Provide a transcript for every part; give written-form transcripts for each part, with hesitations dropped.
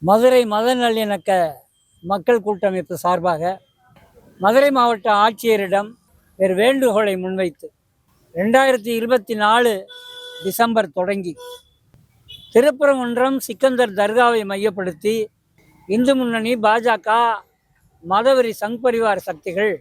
மதுரை மத நல்லிணக்க மக்கள் கூட்டமைப்பு சார்பாக மதுரை மாவட்ட ஆட்சியரிடம் ஒரு வேண்டுகோளை முன்வைத்து 2024 டிசம்பர் தொடங்கி திருப்பரங்குன்றம் சிக்கந்தர் தர்காவை மையப்படுத்தி இந்து முன்னணி, பாஜக, மதவெறி சங் பரிவார் சக்திகள்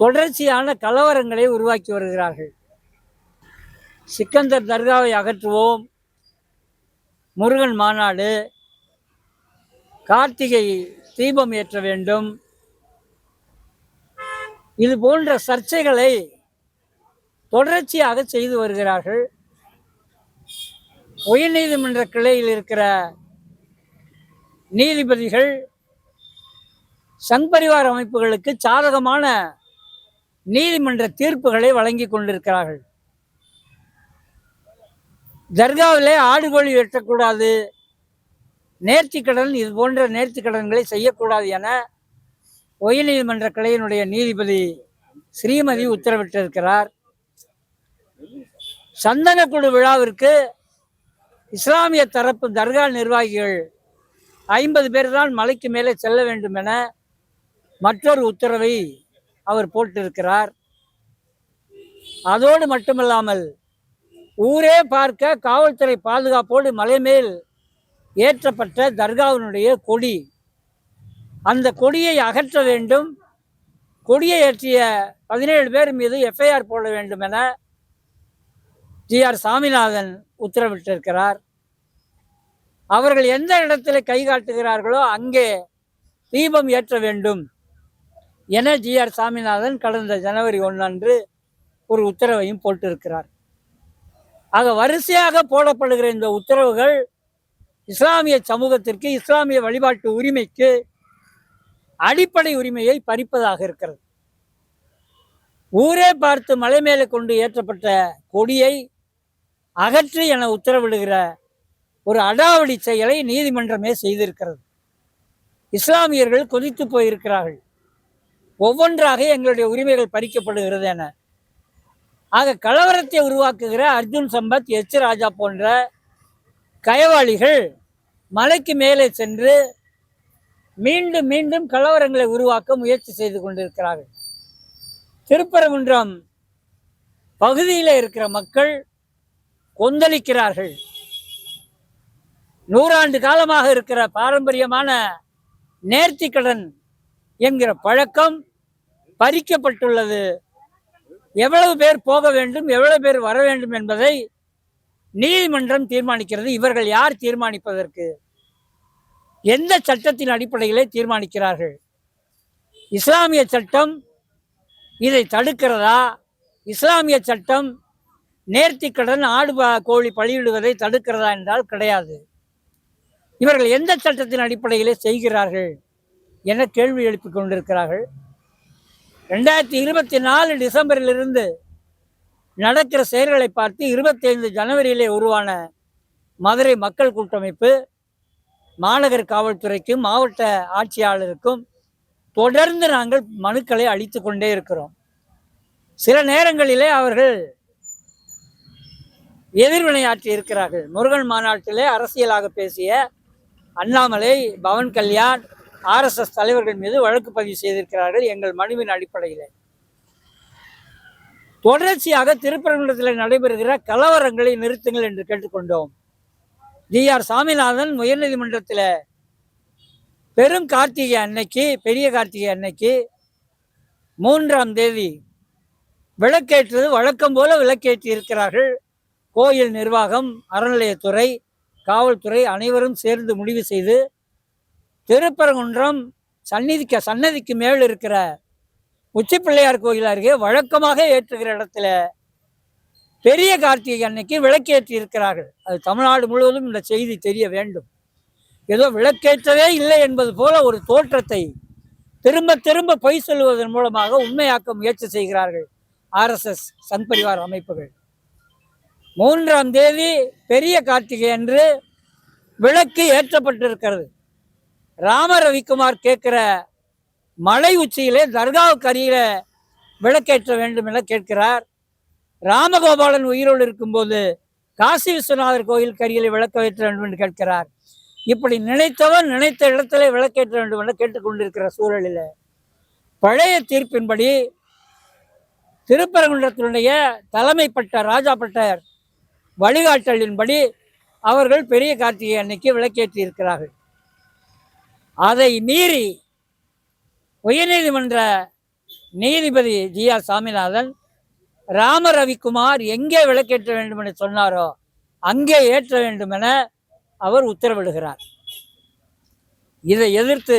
தொடர்ச்சியான கலவரங்களை உருவாக்கி வருகிறார்கள். சிக்கந்தர் தர்காவை அகற்றுவோம், முருகன் மாநாடு, கார்த்திகை தீபம் ஏற்ற வேண்டும், இது போன்ற சர்ச்சைகளை தொடர்ச்சியாக செய்து வருகிறார்கள். உயர்நீதிமன்ற கிளையில் இருக்கிற நீதிபதிகள் சங் பரிவார் அமைப்புகளுக்கு சாதகமான நீதிமன்ற தீர்ப்புகளை வழங்கி கொண்டிருக்கிறார்கள். தர்காவிலே ஆடுகோழி வெட்டக்கூடாது, நேர்த்திக்கடன், இது போன்ற நேர்த்திக்கடன்களை செய்யக்கூடாது என உயர்நீதிமன்ற கிளையினுடைய நீதிபதி ஸ்ரீமதி உத்தரவிட்டிருக்கிறார். சந்தனக்குழு விழாவிற்கு இஸ்லாமிய தரப்பு தர்கா நிர்வாகிகள் 50 பேர் தான் மலைக்கு மேலே செல்ல வேண்டும் என மற்றொரு உத்தரவை அவர் போட்டிருக்கிறார். அதோடு மட்டுமல்லாமல் ஊரே பார்க்க காவல்துறை பாதுகாப்போடு மலை மேல் ஏற்றப்பட்ட தர்காவினுடைய கொடி, அந்த கொடியை அகற்ற வேண்டும், கொடியை ஏற்றிய 17 பேர் மீது எஃப்ஐஆர் போட வேண்டும் என ஜி.ஆர். சாமிநாதன் உத்தரவிட்டிருக்கிறார். அவர்கள் எந்த இடத்துல கை காட்டுகிறார்களோ அங்கே தீபம் ஏற்ற வேண்டும் என ஜி.ஆர். சாமிநாதன் கடந்த ஜனவரி 1 அன்று ஒரு உத்தரவையும் போட்டிருக்கிறார். ஆக வரிசையாக போடப்படுகிற இந்த உத்தரவுகள் இஸ்லாமிய சமூகத்திற்கு, இஸ்லாமிய வழிபாட்டு உரிமைக்கு அடிப்படை உரிமையை பறிப்பதாக இருக்கிறது. ஊரே பார்த்து மலை மேலே கொண்டு ஏற்றப்பட்ட கொடியை அகற்று என உத்தரவிடுகிற ஒரு அடாவடி செயலை நீதிமன்றமே செய்திருக்கிறது. இஸ்லாமியர்கள் கொதித்து போயிருக்கிறார்கள். ஒவ்வொன்றாக எங்களுடைய உரிமைகள் பறிக்கப்படுகிறது என. ஆக கலவரத்தை உருவாக்குகிற அர்ஜுன் சம்பத், எச் ராஜா போன்ற கயவாளிகள் மலைக்கு மேலே சென்று மீண்டும் மீண்டும் கலவரங்களை உருவாக்க முயற்சி செய்து கொண்டிருக்கிறார்கள். திருப்பரங்குன்றம் பகுதியில் இருக்கிற மக்கள் கொந்தளிக்கிறார்கள். 100 ஆண்டு காலமாக இருக்கிற பாரம்பரியமான நேர்த்திக்கடன் என்கிற பழக்கம் பறிக்கப்பட்டுள்ளது. எவ்வளவு பேர் போக வேண்டும், எவ்வளவு பேர் வர வேண்டும் என்பதை நீதிமன்றம் தீர்மானிக்கிறது. இவர்கள் யார் தீர்மானிப்பதற்கு? எந்த சட்டத்தின் அடிப்படையிலே தீர்மானிக்கிறார்கள்? இஸ்லாமிய சட்டம் இதை தடுக்கிறதா? இஸ்லாமிய சட்டம் நேர்த்திக்கடன், ஆடு கோழி பலியிடுவதை தடுக்கிறதா என்றால் கிடையாது. இவர்கள் எந்த சட்டத்தின் அடிப்படையிலே செய்கிறார்கள் என கேள்வி எழுப்பிக் கொண்டிருக்கிறார்கள். 2024 டிசம்பரிலிருந்து நடக்கிற செயல்களை பார்த்து 25 ஜனவரியிலே உருவான மதுரை மக்கள் கூட்டமைப்பு மாநகர் காவல்துறைக்கும் மாவட்ட ஆட்சியாளருக்கும் தொடர்ந்து நாங்கள் மனுக்களை அளித்து கொண்டே இருக்கிறோம். சில நேரங்களிலே அவர்கள் எதிர்வினையாற்றி இருக்கிறார்கள். முருகன் மாநாட்டிலே அரசியலாக பேசிய அண்ணாமலை, பவன் கல்யாண், RSS தலைவர்கள் மீது வழக்கு பதிவு செய்திருக்கிறார்கள். எங்கள் மனுவின் அடிப்படையில் தொடர்ச்சியாக திருப்பரங்குன்றத்தில் நடைபெறுகிற கலவரங்களை நிறுத்துங்கள் என்று கேட்டுக்கொண்டோம். ஜி.ஆர். சாமிநாதன் உயர்நீதிமன்றத்தில் பெரும் கார்த்திகை அன்னைக்கு, பெரிய கார்த்திகை அன்னைக்கு 3ஆம் தேதி விளக்கேற்றது வழக்கம் போல விளக்கேற்றி இருக்கிறார்கள். கோயில் நிர்வாகம், அறநிலையத்துறை, காவல்துறை அனைவரும் சேர்ந்து முடிவு செய்து திருப்பரங்குன்றம் சன்னதிக்கு மேல் இருக்கிற உச்சிப்பிள்ளையார் கோயில் அருகே வழக்கமாக ஏற்றுகிற இடத்துல பெரிய கார்த்திகை அன்னைக்கு விளக்கேற்றி இருக்கிறார்கள். அது தமிழ்நாடு முழுவதும் இந்த செய்தி தெரிய வேண்டும். ஏதோ விளக்கேற்றவே இல்லை என்பது போல ஒரு தோற்றத்தை திரும்ப திரும்ப பொய் சொல்லுவதன் மூலமாக உண்மையாக்க முயற்சி செய்கிறார்கள் RSS சங் பரிவார் அமைப்புகள். 3ஆம் தேதி பெரிய கார்த்திகை அன்று விளக்கு ஏற்றப்பட்டிருக்கிறது. ராம ரவிக்குமார் கேட்கிற மலை உச்சியிலே தர்காவுக்கு அருகில விளக்கேற்ற வேண்டும் என கேட்கிறார். ராமகோபாலன் உயிரோடு இருக்கும்போது காசி விஸ்வநாதர் கோயில் அருகிலே விளக்க ஏற்ற வேண்டும் என்று கேட்கிறார். இப்படி நினைத்தவன் நினைத்த இடத்திலே விளக்கேற்ற வேண்டும் என கேட்டுக்கொண்டிருக்கிற சூழலில் பழைய தீர்ப்பின்படி திருப்பரங்குன்றத்தினுடைய தலைமைப்பட்ட ராஜாப்பட்டர் வழிகாட்டலின்படி அவர்கள் பெரிய கார்த்திகை அன்னைக்கு விளக்கேற்றி இருக்கிறார்கள். அதை மீறி உயர்நீதிமன்ற நீதிபதி ஜி.ஆர். சாமிநாதன் ராம ரவிக்குமார் எங்கே விளக்கேற்ற வேண்டும் என சொன்னாரோ அங்கே ஏற்ற வேண்டும் என அவர் உத்தரவிடுகிறார். இதை எதிர்த்து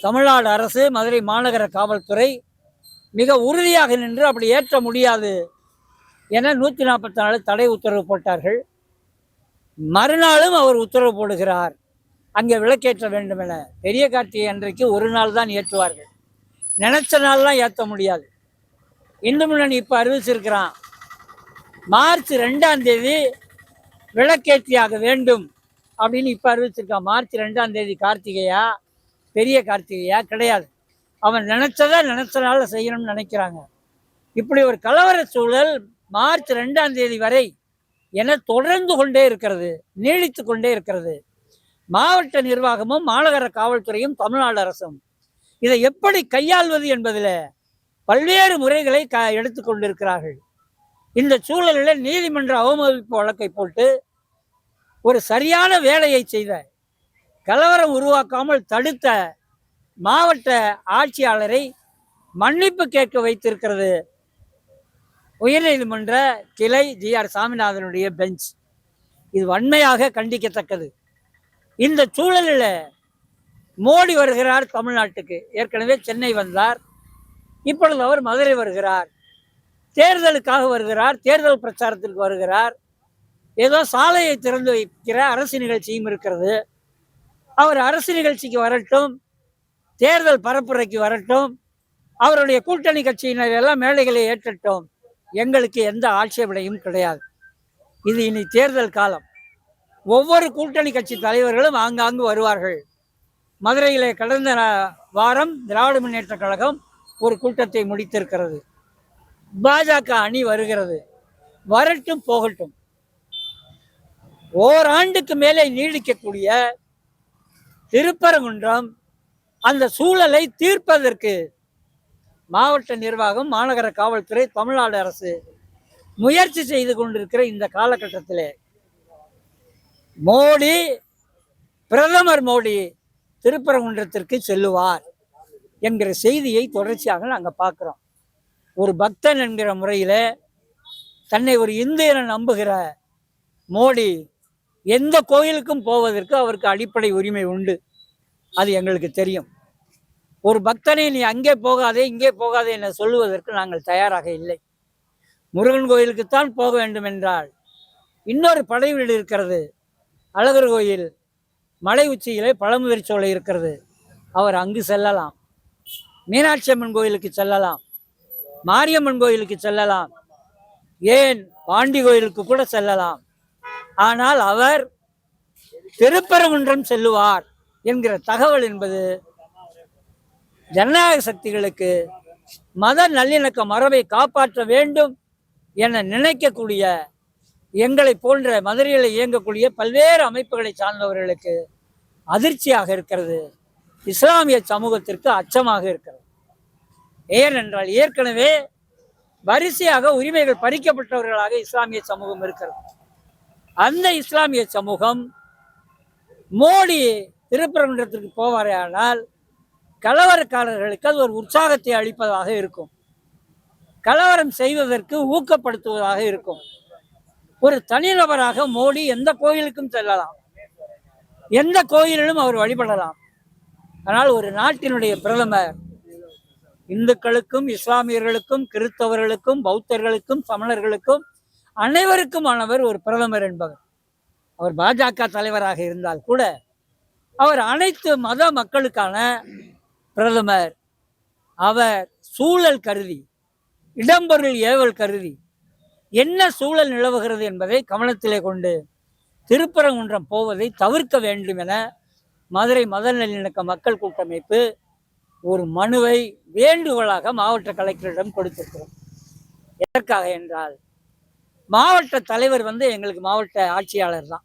தமிழ்நாடு அரசு, மதுரை மாநகர காவல்துறை மிக உறுதியாக நின்று அப்படி ஏற்ற முடியாது என 144 தடை உத்தரவு போட்டார்கள். மறுநாளும் அவர் உத்தரவு போடுகிறார், அங்கே விளக்கேற்ற வேண்டும் என. பெரிய கார்த்திகை அன்றைக்கு ஒரு நாள் தான் ஏற்றுவார்கள், நினைச்ச நாள்லாம் ஏற்ற முடியாது. இந்து முன்னணி இப்போ அறிவிச்சிருக்கிறான், மார்ச் 2ஆம் தேதி விளக்கேற்றியாக வேண்டும் அப்படின்னு இப்போ அறிவிச்சிருக்கான். மார்ச் 2ஆம் தேதி கார்த்திகையா, பெரிய கார்த்திகையா? கிடையாது. அவன் நினைச்சதை நினைச்ச நாளில் செய்யணும்னு நினைக்கிறாங்க. இப்படி ஒரு கலவர சூழல் மார்ச் 2ஆம் தேதி வரை என தொடர்ந்து கொண்டே இருக்கிறது, நீடித்து கொண்டே இருக்கிறது. மாவட்ட நிர்வாகமும் மாநகர காவல்துறையும் தமிழ்நாடு அரசும் இதை எப்படி கையாள்வது என்பதில் பல்வேறு முறைகளை எடுத்து கொண்டிருக்கிறார்கள். இந்த சூழலில் நீதிமன்ற அவமதிப்பு வழக்கை போட்டு ஒரு சரியான வேலையை செய்த, கலவரம் உருவாக்காமல் தடுத்த மாவட்ட ஆட்சியாளரை மன்னிப்பு கேட்க வைத்திருக்கிறது உயர்நீதிமன்ற கிளை ஜி.ஆர். சாமிநாதனுடைய பெஞ்ச். இது வன்மையாக கண்டிக்கத்தக்கது. இந்த சூழலில் மோடி வருகிறார் தமிழ்நாட்டுக்கு. ஏற்கனவே சென்னை வந்தார், இப்பொழுது அவர் மதுரை வருகிறார். தேர்தலுக்காக வருகிறார், தேர்தல் பிரச்சாரத்திற்கு வருகிறார். ஏதோ சாலையை திறந்து வைக்கிற அரசு நிகழ்ச்சியும் இருக்கிறது. அவர் அரசு நிகழ்ச்சிக்கு வரட்டும், தேர்தல் பரப்புரைக்கு வரட்டும், அவருடைய கூட்டணி கட்சியினர் எல்லாம் மேடைகளை ஏற்றட்டும், எங்களுக்கு எந்த ஆட்சேபனையும் கிடையாது. இது இனி தேர்தல் காலம். ஒவ்வொரு கூட்டணி கட்சி தலைவர்களும் ஆங்காங்கு வருவார்கள். மதுரையிலே கடந்த வாரம் திராவிட முன்னேற்ற கழகம் ஒரு கூட்டத்தை முடித்திருக்கிறது. பாஜக அணி வருகிறது, வரட்டும் போகட்டும். ஓராண்டுக்கு மேலே நீடிக்கக்கூடிய திருப்பரங்குன்றம் அந்த சூழலை தீர்ப்பதற்கு மாவட்ட நிர்வாகம், மாநகர காவல்துறை, தமிழ்நாடு அரசு முயற்சி செய்து கொண்டிருக்கிற இந்த காலகட்டத்தில் மோடி, பிரதமர் மோடி திருப்பரங்குன்றத்திற்கு செல்லுவார் என்கிற செய்தியை தொடர்ச்சியாக நாங்கள் பார்க்குறோம். ஒரு பக்தன் என்கிற முறையில் தன்னை ஒரு இந்து என நம்புகிற மோடி எந்த கோயிலுக்கும் போவதற்கு அவருக்கு அடிப்படை உரிமை உண்டு, அது எங்களுக்கு தெரியும். ஒரு பக்தனை நீ அங்கே போகாதே இங்கே போகாதே என சொல்லுவதற்கு நாங்கள் தயாராக இல்லை. முருகன் கோயிலுக்குத்தான் போக வேண்டும் என்றால் இன்னொரு படை வீடு இருக்கிறது, அழகர் கோயில் மலை உச்சியிலே பழமுதிர் சோலை இருக்கிறது, அவர் அங்கு செல்லலாம். மீனாட்சி அம்மன் கோயிலுக்கு செல்லலாம், மாரியம்மன் கோயிலுக்கு செல்லலாம், ஏன் பாண்டி கோயிலுக்கு கூட செல்லலாம். ஆனால் அவர் திருப்பரங்குன்றம் செல்லுவார் என்கிற தகவல் என்பது ஜனநாயக சக்திகளுக்கு மத நல்லிணக்க மரபை காப்பாற்ற வேண்டும் என நினைக்கக்கூடிய எங்களை போன்ற மதுரையில் இயங்கக்கூடிய பல்வேறு அமைப்புகளை சார்ந்தவர்களுக்கு அதிர்ச்சியாக இருக்கிறது, இஸ்லாமிய சமூகத்திற்கு அச்சமாக இருக்கிறது. ஏனென்றால் ஏற்கனவே வரிசையாக உரிமைகள் பறிக்கப்பட்டவர்களாக இஸ்லாமிய சமூகம் இருக்கிறது. அந்த இஸ்லாமிய சமூகம் மோடி திருப்பரங்குன்றத்திற்கு போவாரேயானால் கலவரக்காரர்களுக்கு அது ஒரு உற்சாகத்தை அளிப்பதாக இருக்கும், கலவரம் செய்வதற்கு ஊக்கப்படுத்துவதாக இருக்கும். ஒரு தனிநபராக மோடி எந்த கோயிலுக்கும் செல்லலாம், எந்த கோயிலிலும் அவர் வழிபடலாம். ஆனால் ஒரு நாட்டினுடைய பிரதமர் இந்துக்களுக்கும், இஸ்லாமியர்களுக்கும், கிறிஸ்தவர்களுக்கும், பௌத்தர்களுக்கும், சமணர்களுக்கும் அனைவருக்குமானவர் ஒரு பிரதமர் என்பவர். அவர் பாஜக தலைவராக இருந்தால் கூட அவர் அனைத்து மத மக்களுக்கான பிரதமர். அவர் சூழல் கருதி, இடம்பொருள் ஏவல் கருதி என்ன சூழல் நிலவுகிறது என்பதை கவனத்திலே கொண்டு திருப்பரங்குன்றம் போவதை தவிர்க்க வேண்டும் என மதுரை மத நல்லிணக்க மக்கள் கூட்டமைப்பு ஒரு மனுவை வேண்டுகோளாக மாவட்ட கலெக்டரிடம் கொடுத்திருக்கிறோம். எதற்காக என்றால் மாவட்ட தலைவர் எங்களுக்கு மாவட்ட ஆட்சியாளர் தான்.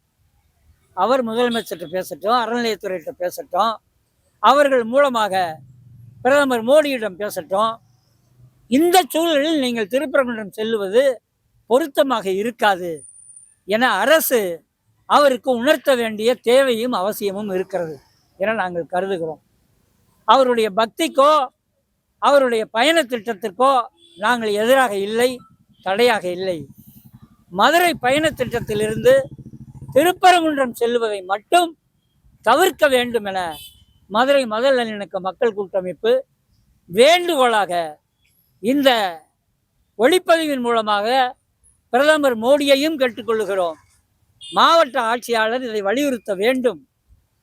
அவர் முதலமைச்சர்கிட்ட பேசட்டும், அறநிலையத்துறையிட்ட பேசட்டும், அவர்கள் மூலமாக பிரதமர் மோடியிடம் பேசட்டும். இந்த சூழலில் நீங்கள் திருப்பரங்குன்றம் செல்லுவது பொருத்தமாக இருக்காது என அரசு அவருக்கு உணர்த்த வேண்டிய தேவையும் அவசியமும் இருக்கிறது என நாங்கள் கருதுகிறோம். அவருடைய பக்திக்கோ அவருடைய பயண திட்டத்திற்கோ நாங்கள் எதிராக இல்லை, தடையாக இல்லை. மதுரை பயண திட்டத்திலிருந்து திருப்பரங்குன்றம் செல்லுவதை மட்டும் தவிர்க்க வேண்டும் என மதுரை மதல் நல்லிணக்க மக்கள் கூட்டமைப்பு வேண்டுகோளாக இந்த ஒளிப்பதிவின் மூலமாக பிரதமர் மோடியையும் கேட்டுக்கொள்கிறோம். மாவட்ட ஆட்சியாளர் இதை வலியுறுத்த வேண்டும்.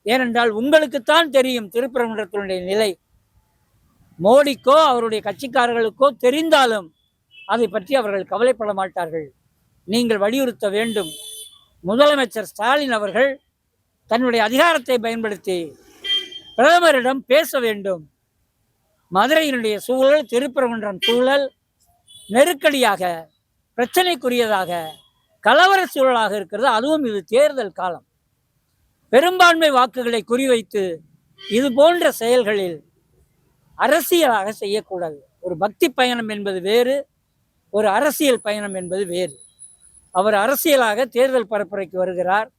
ஏனென்றால் உங்களுக்குத்தான் தெரியும் திருப்பரங்குன்றத்தினுடைய நிலை. மோடிக்கோ அவருடைய கட்சிக்காரர்களுக்கோ தெரிந்தாலும் அதை பற்றி அவர்கள் கவலைப்பட மாட்டார்கள். நீங்கள் வலியுறுத்த வேண்டும். முதலமைச்சர் ஸ்டாலின் அவர்கள் தன்னுடைய அதிகாரத்தை பயன்படுத்தி பிரதமரிடம் பேச வேண்டும். மதுரையினுடைய சூழல், திருப்பரங்குன்றம் சூழல் நெருக்கடியாக, பிரச்சனைக்குரியதாக, கலவர சூழலாக இருக்கிறது. அதுவும் இது தேர்தல் காலம். பெரும்பான்மை வாக்குகளை குறிவைத்து இது போன்ற செயல்களில் அரசியலாக செய்யக்கூடாது. ஒரு பக்தி பயணம் என்பது வேறு, ஒரு அரசியல் பயணம் என்பது வேறு. அவர் அரசியலாக தேர்தல் பரப்புரைக்கு வருகிறார்,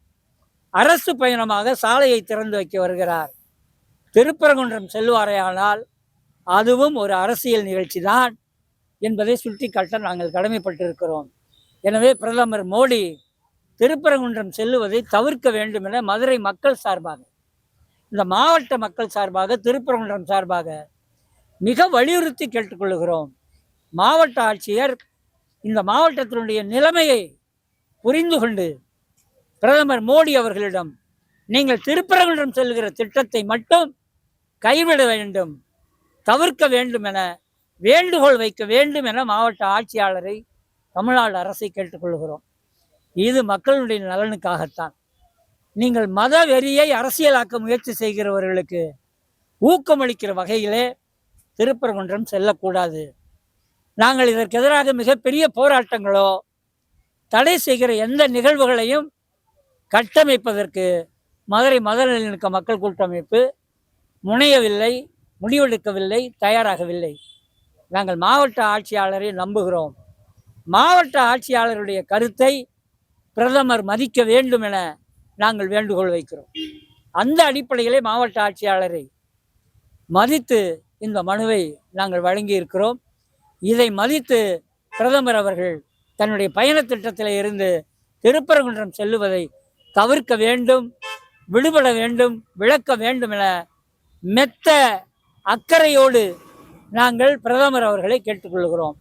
அரசு பயணமாக சாலையை திறந்து வைக்க வருகிறார். திருப்பரங்குன்றம் செல்வாரையானால் அதுவும் ஒரு அரசியல் நிகழ்ச்சி தான் என்பதை சுட்டிக்காட்ட நாங்கள் கடமைப்பட்டிருக்கிறோம். எனவே பிரதமர் மோடி திருப்பரங்குன்றம் செல்லுவதை தவிர்க்க வேண்டும் என மதுரை மக்கள் சார்பாக, இந்த மாவட்ட மக்கள் சார்பாக, திருப்பரங்குன்றம் சார்பாக மிக வலியுறுத்தி கேட்டுக்கொள்கிறோம். மாவட்ட ஆட்சியர் இந்த மாவட்டத்தினுடைய நிலைமையை புரிந்து கொண்டு பிரதமர் மோடி அவர்களிடம் நீங்கள் திருப்பரங்குன்றம் செல்கிற திட்டத்தை மட்டும் கைவிட வேண்டும், தவிர்க்க வேண்டும் என வேண்டுகோள் வைக்க வேண்டும் என மாவட்ட ஆட்சியாளரை, தமிழ்நாடு அரசை கேட்டுக்கொள்கிறோம். இது மக்களுடைய நலனுக்காகத்தான். நீங்கள் மத வெறியை அரசியலாக்க முயற்சி செய்கிறவர்களுக்கு ஊக்கமளிக்கிற வகையிலே திருப்பரங்குன்றம் செல்லக்கூடாது. நாங்கள் இதற்கு எதிராக மிகப்பெரிய போராட்டங்களோ தடை செய்கிற எந்த நிகழ்வுகளையும் கட்டமைப்பதற்கு மதுரை மதல் நல்லிணக்க மக்கள் கூட்டமைப்பு முனையவில்லை, முடிவெடுக்கவில்லை, தயாராகவில்லை. நாங்கள் மாவட்ட ஆட்சியாளரை நம்புகிறோம். மாவட்ட ஆட்சியாளருடைய கருத்தை பிரதமர் மதிக்க வேண்டும் என நாங்கள் வேண்டுகோள் வைக்கிறோம். அந்த அடிப்படையிலே மாவட்ட ஆட்சியாளரை மதித்து இந்த மனுவை நாங்கள் வழங்கியிருக்கிறோம். இதை மதித்து பிரதமர் அவர்கள் தன்னுடைய பயண திட்டத்தில் இருந்து திருப்பரங்குன்றம் செல்லுவதை தவிர்க்க வேண்டும், விடுபட வேண்டும், விளக்க வேண்டும் என மெத்த அக்கறையோடு நாங்கள் பிரதமர் அவர்களை கேட்டுக்கொள்கிறோம்.